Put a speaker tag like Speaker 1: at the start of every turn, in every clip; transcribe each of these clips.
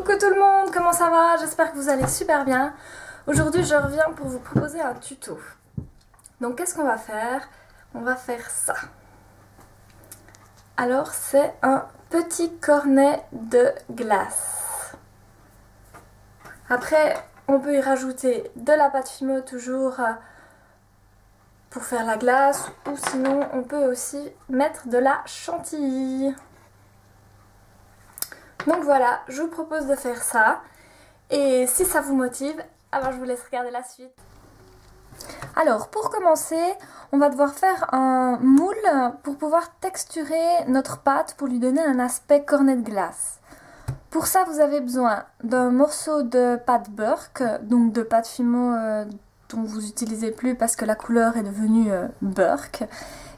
Speaker 1: Coucou tout le monde, comment ça va? J'espère que vous allez super bien. Aujourd'hui je reviens pour vous proposer un tuto. Donc qu'est-ce qu'on va faire? On va faire ça. Alors c'est un petit cornet de glace. Après on peut y rajouter de la pâte Fimo toujours pour faire la glace, ou sinon on peut aussi mettre de la chantilly. Donc voilà, je vous propose de faire ça. Et si ça vous motive, alors je vous laisse regarder la suite. Alors pour commencer, on va devoir faire un moule pour pouvoir texturer notre pâte pour lui donner un aspect cornet de glace. Pour ça, vous avez besoin d'un morceau de pâte Burke, donc de pâte Fimo dont vous n'utilisez plus parce que la couleur est devenue Burke,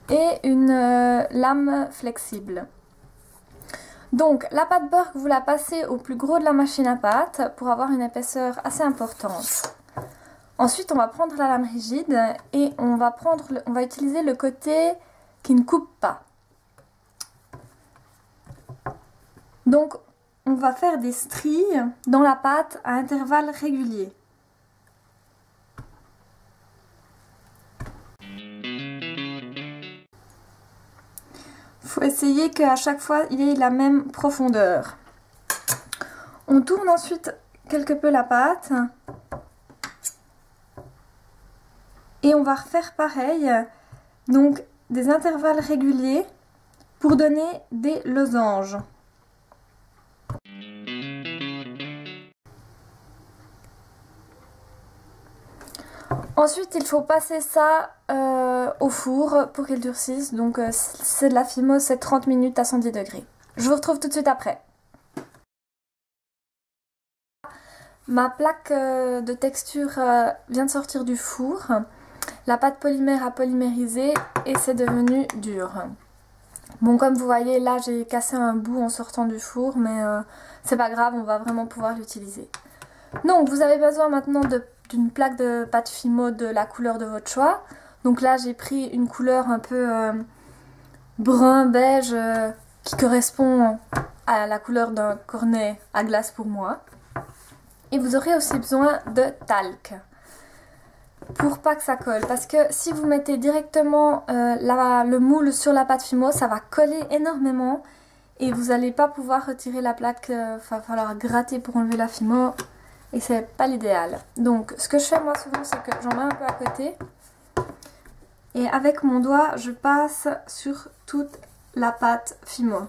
Speaker 1: et une lame flexible. Donc la pâte Burke, vous la passez au plus gros de la machine à pâte pour avoir une épaisseur assez importante. Ensuite on va prendre la lame rigide et on va utiliser le côté qui ne coupe pas. Donc on va faire des stries dans la pâte à intervalles réguliers. Il faut essayer qu'à chaque fois il ait la même profondeur. On tourne ensuite quelque peu la pâte et on va refaire pareil, donc des intervalles réguliers pour donner des losanges. Ensuite il faut passer ça au four pour qu'il durcisse, donc c'est de la Fimo, c'est 30 minutes à 110 degrés. Je vous retrouve tout de suite après. Ma plaque de texture vient de sortir du four. La pâte polymère a polymérisé et c'est devenu dur. Bon, comme vous voyez là j'ai cassé un bout en sortant du four, mais c'est pas grave, on va vraiment pouvoir l'utiliser. Donc vous avez besoin maintenant d'une plaque de pâte Fimo de la couleur de votre choix. Donc là j'ai pris une couleur un peu brun beige qui correspond à la couleur d'un cornet à glace pour moi. Et vous aurez aussi besoin de talc pour pas que ça colle, parce que si vous mettez directement le moule sur la pâte Fimo, ça va coller énormément et vous n'allez pas pouvoir retirer la plaque, il va falloir gratter pour enlever la Fimo et c'est pas l'idéal. Donc ce que je fais moi souvent, c'est que j'en mets un peu à côté et avec mon doigt je passe sur toute la pâte Fimo.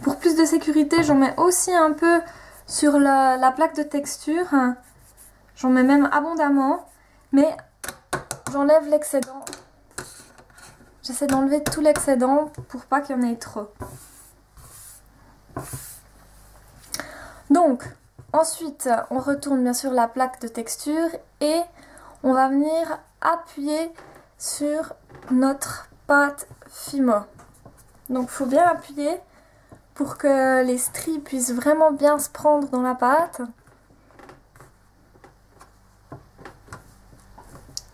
Speaker 1: Pour plus de sécurité, j'en mets aussi un peu sur la plaque de texture. J'en mets même abondamment, mais j'enlève l'excédent. J'essaie d'enlever tout l'excédent pour pas qu'il y en ait trop. Donc, ensuite, on retourne bien sûr la plaque de texture et on va venir appuyer sur notre pâte Fimo. Donc, il faut bien appuyer pour que les stries puissent vraiment bien se prendre dans la pâte.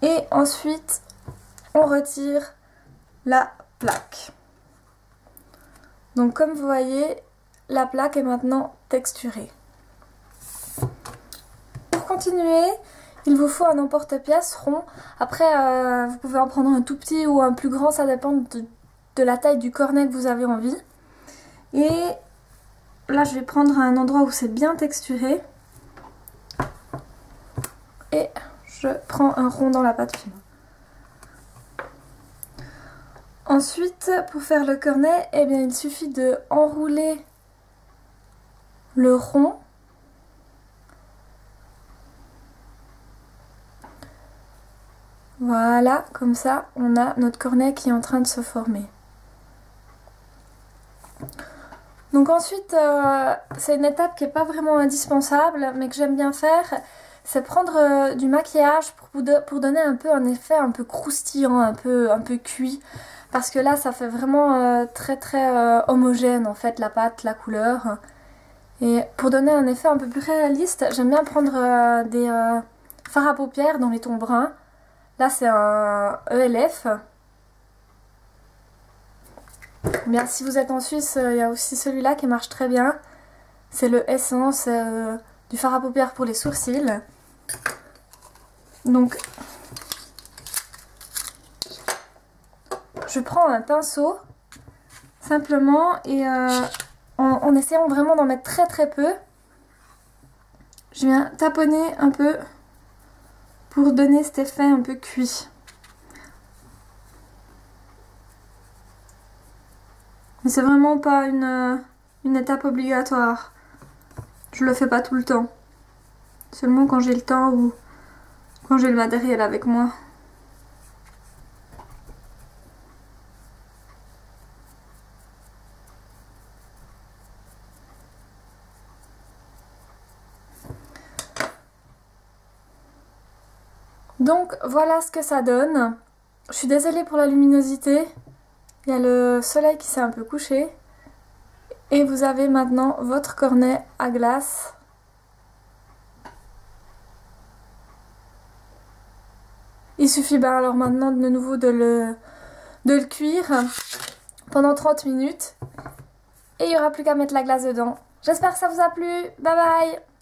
Speaker 1: Et ensuite, on retire la plaque. Donc comme vous voyez, la plaque est maintenant texturée. Pour continuer, il vous faut un emporte-pièce rond. Après, vous pouvez en prendre un tout petit ou un plus grand, ça dépend de la taille du cornet que vous avez envie. Et là, je vais prendre un endroit où c'est bien texturé. Et je prends un rond dans la pâte Fimo. Ensuite, pour faire le cornet, eh bien, il suffit de enrouler le rond. Voilà, comme ça, on a notre cornet qui est en train de se former. Donc ensuite, c'est une étape qui n'est pas vraiment indispensable, mais que j'aime bien faire, c'est prendre du maquillage pour donner un peu un effet un peu croustillant, un peu cuit. Parce que là, ça fait vraiment très homogène en fait, la pâte, la couleur. Et pour donner un effet un peu plus réaliste, j'aime bien prendre des fards à paupières dans les tons bruns. Là, c'est un ELF. Bien, si vous êtes en Suisse, il y a aussi celui-là qui marche très bien. C'est le Essence du fard à paupières pour les sourcils. Donc, je prends un pinceau simplement et en essayant vraiment d'en mettre très très peu, je viens taponner un peu pour donner cet effet un peu cuit. Mais c'est vraiment pas une étape obligatoire. Je le fais pas tout le temps. Seulement quand j'ai le temps ou quand j'ai le matériel avec moi. Donc voilà ce que ça donne. Je suis désolée pour la luminosité. Il y a le soleil qui s'est un peu couché. Et vous avez maintenant votre cornet à glace. Il suffit alors maintenant de nouveau de le cuire pendant 30 minutes. Et il n'y aura plus qu'à mettre la glace dedans. J'espère que ça vous a plu. Bye bye!